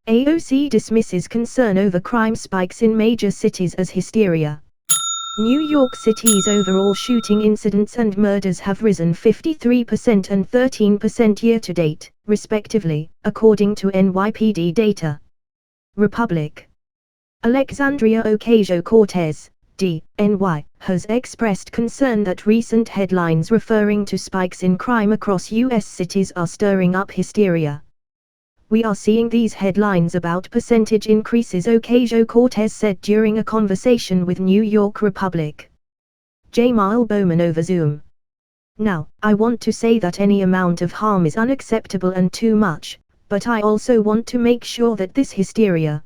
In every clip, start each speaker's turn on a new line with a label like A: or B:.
A: AOC dismisses concern over crime spikes in major cities as hysteria. New York City's overall shooting incidents and murders have risen 53% and 13% year-to-date, respectively, according to NYPD data. Republic. Alexandria Ocasio-Cortez, D.N.Y., has expressed concern that recent headlines referring to spikes in crime across U.S. cities are stirring up hysteria. "We are seeing these headlines about percentage increases," Ocasio-Cortez said during a conversation with New York Republic Jamal Bowman over Zoom. "Now, I want to say that any amount of harm is unacceptable and too much, but I also want to make sure that this hysteria,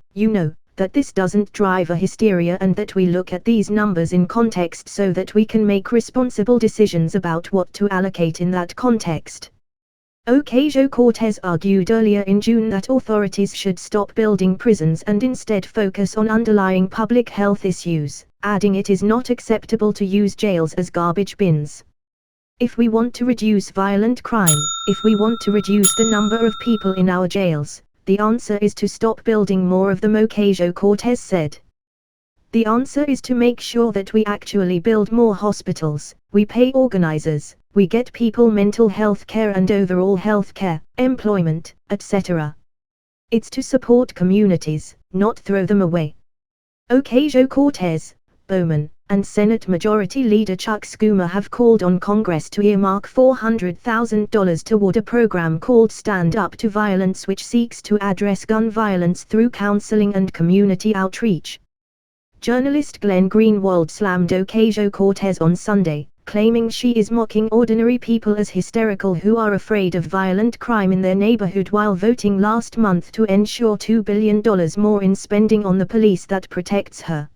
A: that this doesn't drive a hysteria and that we look at these numbers in context so that we can make responsible decisions about what to allocate in that context." Ocasio-Cortez argued earlier in June that authorities should stop building prisons and instead focus on underlying public health issues, adding it is not acceptable to use jails as garbage bins. "If we want to reduce violent crime, if we want to reduce the number of people in our jails, the answer is to stop building more of them," Ocasio-Cortez said. "The answer is to make sure that we actually build more hospitals, we pay organizers, we get people mental health care and overall health care, employment, etc. It's to support communities, not throw them away." Ocasio-Cortez, Bowman, and Senate Majority Leader Chuck Schumer have called on Congress to earmark $400,000 toward a program called Stand Up to Violence, which seeks to address gun violence through counseling and community outreach. Journalist Glenn Greenwald slammed Ocasio-Cortez on Sunday, claiming she is mocking ordinary people as hysterical who are afraid of violent crime in their neighborhood, while voting last month to ensure $2 billion more in spending on the police that protects her.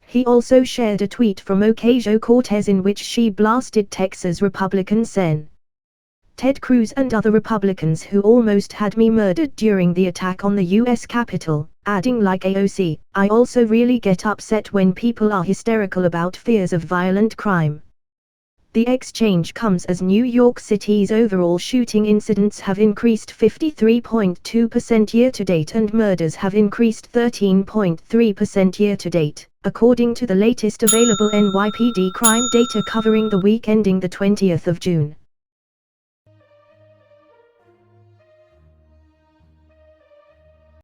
A: He also shared a tweet from Ocasio-Cortez in which she blasted Texas Republican Sen. Ted Cruz and other Republicans who almost had me murdered during the attack on the U.S. Capitol, adding, like AOC, "I also really get upset when people are hysterical about fears of violent crime." The exchange comes as New York City's overall shooting incidents have increased 53.2% year-to-date and murders have increased 13.3% year-to-date, according to the latest available NYPD crime data covering the week ending the 20th of June.